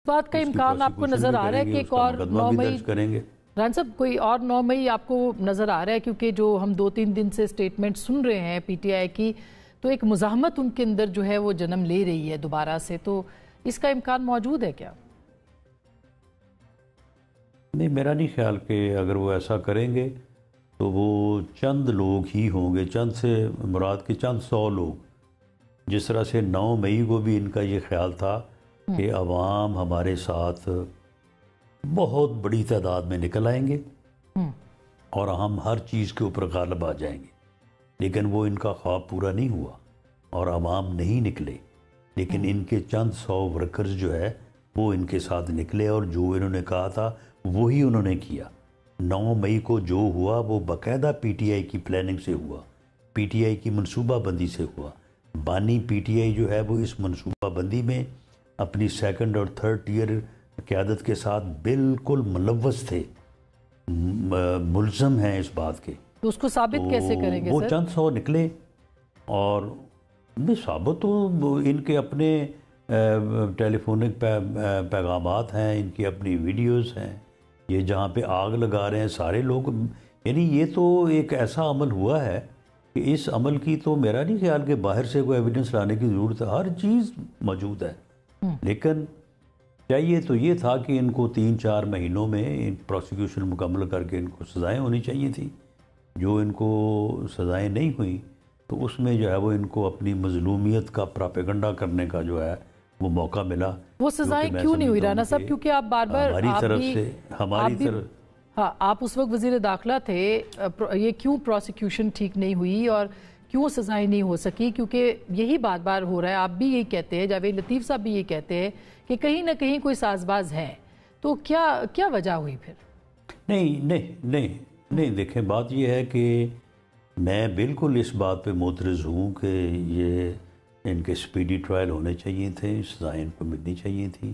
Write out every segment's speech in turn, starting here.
بات کا امکان آپ کو نظر آ رہا ہے کہ ایک اور 9 مئی کریں گے؟ ران صاحب کوئی اور 9 مئی آپ کو نظر آ رہا ہے؟ کیونکہ جو ہم 2-3 دن سے سٹیٹمنٹ سن رہے ہیں پی ٹی آئی کی، تو ایک مزاحمت ان کے اندر جو ہے وہ جنم لے رہی ہے دوبارہ سے، تو اس کا امکان موجود ہے کیا؟ نہیں، میرا نہیں خیال کہ اگر وہ ایسا کریں گے تو وہ چند لوگ ہی ہوں گے، چند سے مراد کے چند 100 لوگ. جس طرح سے 9 مئی کو بھی ان کا یہ خیال تھا کہ عوام ہمارے ساتھ بہت بڑی تعداد میں نکل آئیں گے اور ہم ہر چیز کے اوپر غالب آ جائیں گے، لیکن وہ ان کا خواب پورا نہیں ہوا اور عوام نہیں نکلے. لیکن ان کے چند 100 ورکرز جو ہے وہ ان کے ساتھ نکلے اور جو انہوں نے کہا تھا وہی انہوں نے کیا. 9 مئی کو جو ہوا وہ باقاعدہ پی ٹی آئی کی پلاننگ سے ہوا، پی ٹی آئی کی منصوبہ بندی سے ہوا. بانی پی ٹی آئی جو ہے وہ اس منصوبہ بندی میں اپنی 2nd اور 3rd ٹیئر قیادت کے ساتھ بالکل ملوث تھے، ملزم ہیں اس بات کے. تو اس کو ثابت کیسے کریں گے وہ سر؟ چند 100 نکلے اور ثابت تو ان کے اپنے ٹیلی فونک پیغامات ہیں، ان کی اپنی ویڈیوز ہیں. یہ جہاں پہ آگ لگا رہے ہیں سارے لوگ، یعنی یہ تو ایک ایسا عمل ہوا ہے کہ اس عمل کی تو میرا نہیں خیال کہ باہر سے کوئی ایویڈنس لانے کی ضرورت ہے، ہر چیز موجود ہے. لیکن چاہیے تو یہ تھا کہ ان کو 3-4 مہینوں میں پروسیکیوشن مکمل کر کے ان کو سزائیں ہونی چاہیے تھی. جو ان کو سزائیں نہیں ہوئیں تو اس میں جو ہے وہ ان کو اپنی مظلومیت کا پراپیگنڈا کرنے کا جو ہے وہ موقع ملا. وہ سزائیں کیوں نہیں ہوئی رانا صاحب؟ کیونکہ آپ بار بار ہماری طرف ہاں آپ اس وقت وزیر داخلہ تھے، یہ کیوں پروسیکیوشن ٹھیک نہیں ہوئی اور کیوں سزائیں نہیں ہو سکی؟ کیونکہ یہی بات بار ہو رہا ہے، آپ بھی یہی کہتے ہیں، جاوید لطیف صاحب بھی یہ کہتے ہیں کہ کہیں نہ کہیں کوئی ساز باز ہے. تو کیا وجہ ہوئی پھر؟ نہیں دیکھیں، بات یہ ہے کہ میں بالکل اس بات پہ معترض ہوں کہ یہ ان کے سپیڈی ٹرائل ہونے چاہیے تھے، سزائیں ان کو ملنی چاہیے تھیں.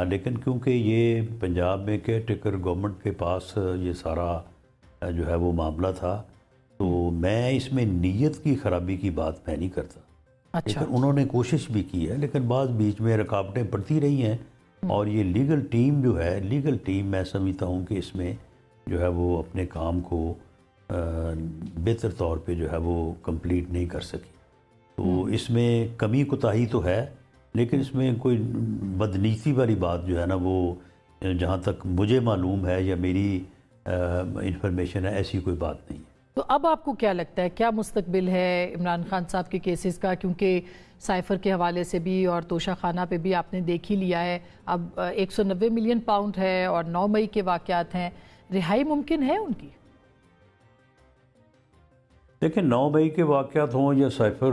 لیکن کیونکہ یہ پنجاب میں کیئر ٹیکر گورنمنٹ کے پاس یہ سارا جو ہے وہ معاملہ تھا، تو میں اس میں نیت کی خرابی کی بات میں نہیں کرتا. لیکن انہوں نے کوشش بھی کی ہے، لیکن بعض بیچ میں رکاوٹیں پڑتی رہی ہیں. اور یہ لیگل ٹیم جو ہے، لیگل ٹیم میں سمجھتا ہوں کہ اس میں جو ہے وہ اپنے کام کو بہتر طور پہ جو ہے وہ کمپلیٹ نہیں کر سکی. تو اس میں کمی کوتاہی تو ہے، لیکن اس میں کوئی بدنیتی والی بات جو ہے نا، وہ جہاں تک مجھے معلوم ہے یا میری انفارمیشن ہے، ایسی کوئی بات نہیں ہے. تو اب آپ کو کیا لگتا ہے کیا مستقبل ہے عمران خان صاحب کے کیسز کا؟ کیونکہ سائفر کے حوالے سے بھی اور توشہ خانہ پہ بھی آپ نے دیکھ ہی لیا ہے، اب 190 ملین پاؤنڈ ہے اور 9 مئی کے واقعات ہیں، رہائی ممکن ہے ان کی؟ دیکھیں، 9 مئی کے واقعات ہوں یا سائفر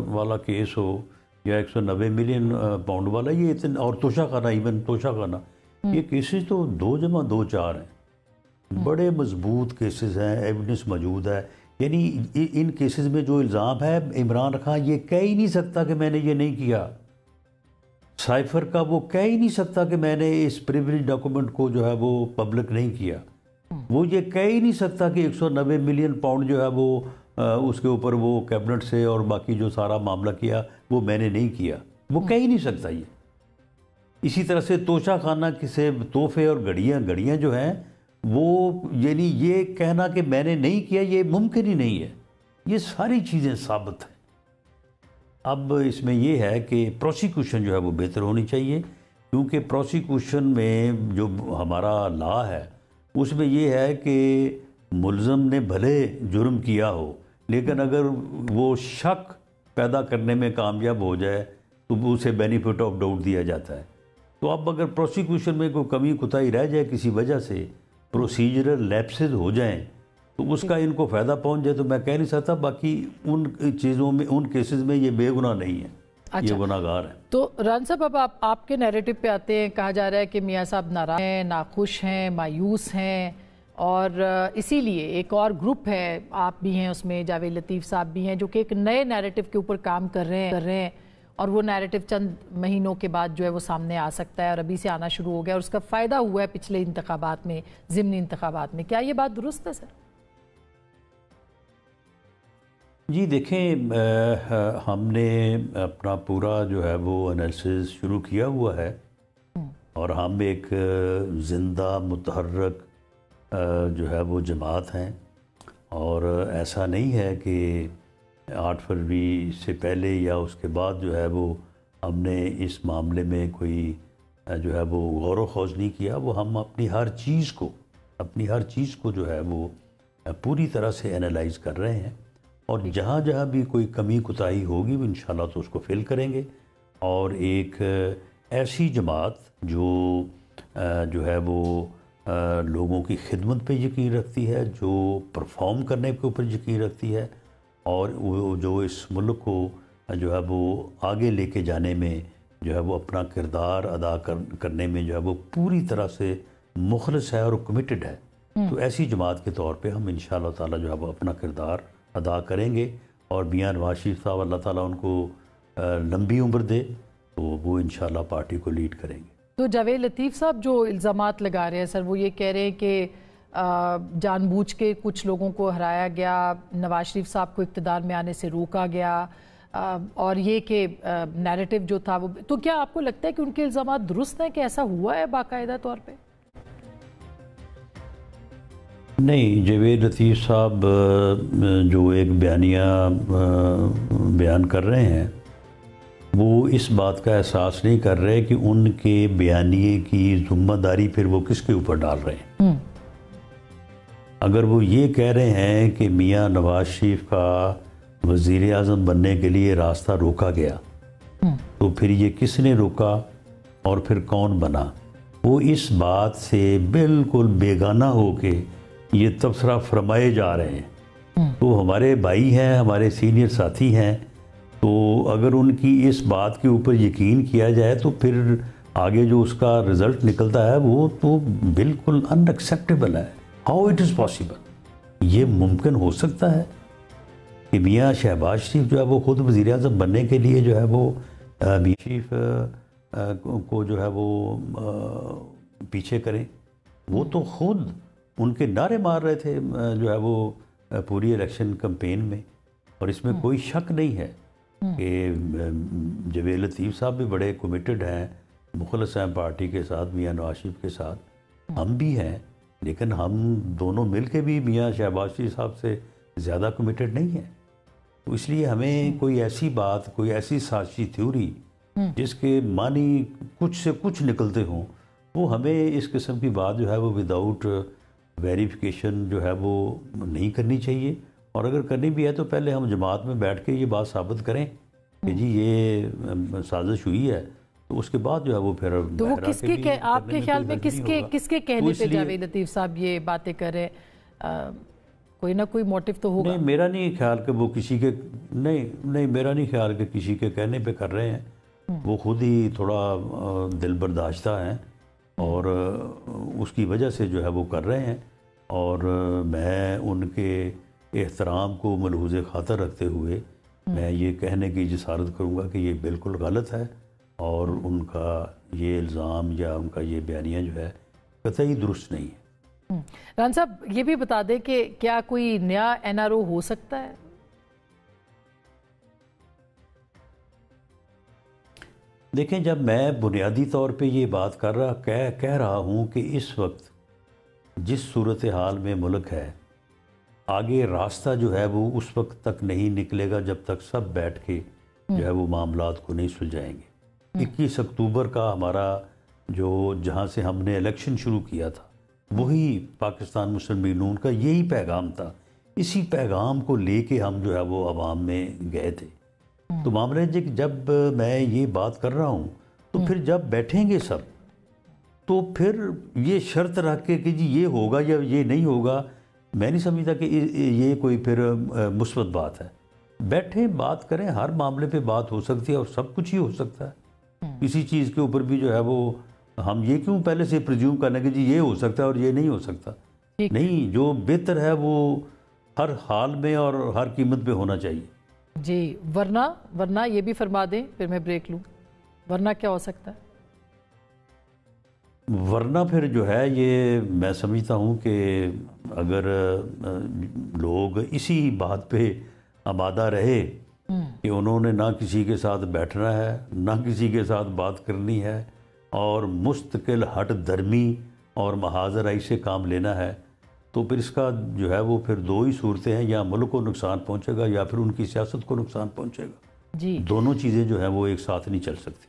والا کیس ہو یا 190 ملین پاؤنڈ والا، یہ اتنے اور توشہ خانہ، ایون توشہ خانہ، یہ کیسز تو 2 × 2 = 4 ہیں. بڑے مضبوط کیسز ہیں، ایویڈنس موجود ہے. یعنی ان کیسز میں جو الزام ہے، عمران خان یہ کہہ ہی نہیں سکتا کہ میں نے یہ نہیں کیا. سائفر کا وہ کہہ ہی نہیں سکتا کہ میں نے اس پریویلیج ڈاکومنٹ کو جو ہے وہ پبلک نہیں کیا. وہ یہ کہہ ہی نہیں سکتا کہ 190 ملین پاؤنڈ جو ہے وہ اس کے اوپر وہ کیبنٹ سے اور باقی جو سارا معاملہ کیا وہ میں نے نہیں کیا. وہ کہہ ہی نہیں سکتا یہ. اسی طرح سے توشہ خانہ سے تحفے اور گھڑیاں جو ہیں، وہ یعنی یہ کہنا کہ میں نے نہیں کیا یہ ممکن ہی نہیں ہے. یہ ساری چیزیں ثابت ہیں. اب اس میں یہ ہے کہ پروسیکیوشن جو ہے وہ بہتر ہونی چاہیے، کیونکہ پروسیکیوشن میں جو ہمارا لا ہے اس میں یہ ہے کہ ملزم نے بھلے جرم کیا ہو، لیکن اگر وہ شک پیدا کرنے میں کامیاب ہو جائے تو اسے بینیفٹ آف ڈاؤٹ دیا جاتا ہے. تو اب اگر پروسیکیوشن میں کوئی کمی کوتاہی رہ جائے کسی وجہ سے، پروسیجرل لیپسز ہو جائیں تو اس کا ان کو فائدہ پہنچ جائے، تو میں کہہ نہیں سکتا. باقی ان چیزوں میں، ان کیسز میں یہ بے گناہ نہیں ہے، یہ گناہ گار ہیں. تو ران صاحب اب آپ کے نیریٹو پہ آتے ہیں. کہا جا رہا ہے کہ میاں صاحب ناراض ہیں، ناخوش ہیں، مایوس ہیں، اور اسی لیے ایک اور گروپ ہے، آپ بھی ہیں اس میں، جاوید لطیف صاحب بھی ہیں، جو کہ ایک نئے نیریٹو کے اوپر کام کر رہے ہیں، اور وہ نیریٹو چند مہینوں کے بعد جو ہے وہ سامنے آ سکتا ہے، اور ابھی سے آنا شروع ہو گیا، اور اس کا فائدہ ہوا ہے پچھلے انتخابات میں، ضمنی انتخابات میں. کیا یہ بات درست ہے سر؟ جی دیکھیں، ہم نے اپنا پورا جو ہے وہ انالیسز شروع کیا ہوا ہے. اور ہم ایک زندہ متحرک جو ہے وہ جماعت ہیں، اور ایسا نہیں ہے کہ 8 فروری سے پہلے یا اس کے بعد جو ہے وہ ہم نے اس معاملے میں کوئی جو ہے وہ غور و خوض نہیں کیا۔ وہ ہم اپنی ہر چیز کو جو ہے وہ پوری طرح سے انالائز کر رہے ہیں، اور جہاں جہاں بھی کوئی کمی کوتاہی ہوگی وہ انشاءاللہ تو اس کو فل کریں گے، اور ایک ایسی جماعت جو ہے وہ لوگوں کی خدمت پہ یقین رکھتی ہے، جو پرفارم کرنے کے اوپر یقین رکھتی ہے، اور وہ جو اس ملک کو جو ہے وہ آگے لے کے جانے میں جو ہے وہ اپنا کردار ادا کرنے میں جو ہے وہ پوری طرح سے مخلص ہے اور کمیٹڈ ہے۔ تو ایسی جماعت کے طور پہ ہم انشاءاللہ تعالی جو ہے وہ اپنا کردار ادا کریں گے، اور میاں نواز شریف صاحب اللہ تعالیٰ ان کو لمبی عمر دے تو وہ انشاءاللہ پارٹی کو لیڈ کریں گے۔ تو جاوید لطیف صاحب جو الزامات لگا رہے ہیں سر، وہ یہ کہہ رہے ہیں کہ جان بوجھ کے کچھ لوگوں کو ہرایا گیا، نواز شریف صاحب کو اقتدار میں آنے سے روکا گیا، اور یہ کہ نیریٹو جو تھا وہ، تو کیا آپ کو لگتا ہے کہ ان کے الزامات درست ہیں کہ ایسا ہوا ہے باقاعدہ طور پہ؟ نہیں، جاوید لطیف صاحب جو ایک بیانیہ بیان کر رہے ہیں، وہ اس بات کا احساس نہیں کر رہے کہ ان کے بیانیے کی ذمہ داری پھر وہ کس کے اوپر ڈال رہے ہیں۔ اگر وہ یہ کہہ رہے ہیں کہ میاں نواز شریف کا وزیر اعظم بننے کے لیے راستہ روکا گیا، تو پھر یہ کس نے روکا اور پھر کون بنا؟ وہ اس بات سے بالکل بیگانہ ہو کے یہ تبصرہ فرمائے جا رہے ہیں۔ تو ہمارے بھائی ہیں، ہمارے سینئر ساتھی ہیں، تو اگر ان کی اس بات کے اوپر یقین کیا جائے تو پھر آگے جو اس کا رزلٹ نکلتا ہے وہ تو بالکل ان ایکسیپٹیبل ہے۔ How it is possible? یہ ممکن ہو سکتا ہے کہ میاں شہباز شریف جو ہے وہ خود وزیر اعظم بننے کے لیے جو ہے وہ میاں شریف کو جو ہے وہ پیچھے کریں؟ وہ تو خود ان کے نعرے مار رہے تھے جو ہے وہ پوری الیکشن کمپین میں، اور اس میں کوئی شک نہیں ہے کہ جاوید لطیف صاحب بھی بڑے کمیٹڈ ہیں، مخلص ہیں پارٹی کے ساتھ، میاں نواز شریف کے ساتھ، ہم بھی ہیں، لیکن ہم دونوں مل کے بھی میاں شہباز شریف صاحب سے زیادہ کمیٹڈ نہیں ہیں۔ تو اس لیے ہمیں کوئی ایسی بات، کوئی ایسی سازشی تھیوری جس کے معنی کچھ سے کچھ نکلتے ہوں، وہ ہمیں اس قسم کی بات جو ہے وہ وداؤٹ ویریفیکیشن جو ہے وہ نہیں کرنی چاہیے، اور اگر کرنی بھی ہے تو پہلے ہم جماعت میں بیٹھ کے یہ بات ثابت کریں کہ جی یہ سازش ہوئی ہے، تو اس کے بعد جو ہے وہ پھر تو وہ کس کے آپ کے خیال میں کس کے کہنے پہ جاوید لطیف صاحب یہ باتیں کر رہے ہیں؟ کوئی نہ کوئی موٹیو تو ہوگا۔ نہیں، میرا نہیں خیال کہ وہ کسی کے میرا نہیں خیال کہ کسی کے کہنے پہ کر رہے ہیں، وہ خود ہی تھوڑا دل برداشتہ ہیں، اور اس کی وجہ سے جو ہے وہ کر رہے ہیں، اور میں ان کے احترام کو ملحوظ خاطر رکھتے ہوئے میں یہ کہنے کی جسارت کروں گا کہ یہ بالکل غلط ہے، اور ان کا یہ الزام یا ان کا یہ بیانیہ جو ہے قطعی درست نہیں ہے۔ ران صاحب یہ بھی بتا دیں کہ کیا کوئی نیا این آر او ہو سکتا ہے؟ دیکھیں، جب میں بنیادی طور پہ یہ بات کہہ رہا ہوں کہ اس وقت جس صورتحال میں ملک ہے، آگے راستہ جو ہے وہ اس وقت تک نہیں نکلے گا جب تک سب بیٹھ کے جو ہے وہ معاملات کو نہیں سلجھائیں گے۔ 21 اکتوبر کا ہمارا جہاں سے ہم نے الیکشن شروع کیا تھا، وہی پاکستان مسلم لیگ نون کا یہی پیغام تھا، اسی پیغام کو لے کے ہم جو ہے وہ عوام میں گئے تھے۔ تو معاملہ جی جب میں یہ بات کر رہا ہوں تو پھر جب بیٹھیں گے سب تو پھر یہ شرط رکھ کے کہ جی یہ ہوگا یا یہ نہیں ہوگا، میں نہیں سمجھتا کہ یہ کوئی پھر مثبت بات ہے۔ بیٹھیں، بات کریں، ہر معاملے پہ بات ہو سکتی ہے اور سب کچھ ہی ہو سکتا ہے۔ کسی چیز کے اوپر بھی جو ہے وہ ہم یہ کیوں پہلے سے پریزیوم کرنا کہ جی یہ ہو سکتا ہے اور یہ نہیں ہو سکتا؟ نہیں، جو بہتر ہے وہ ہر حال میں اور ہر قیمت پہ ہونا چاہیے۔ جی، ورنہ یہ بھی فرما دیں، پھر میں بریک لوں، ورنہ کیا ہو سکتا ہے؟ ورنہ پھر جو ہے یہ میں سمجھتا ہوں کہ اگر لوگ اسی بات پہ آمادہ رہے کہ انہوں نے نہ کسی کے ساتھ بیٹھنا ہے، نہ کسی کے ساتھ بات کرنی ہے، اور مستقل ہٹ درمی اور محاذ رائی سے کام لینا ہے تو پھر اس کا جو ہے وہ پھر دو ہی صورتیں ہیں، یا ملک کو نقصان پہنچے گا یا پھر ان کی سیاست کو نقصان پہنچے گا۔ جی دونوں چیزیں جو ہیں وہ ایک ساتھ نہیں چل سکتی۔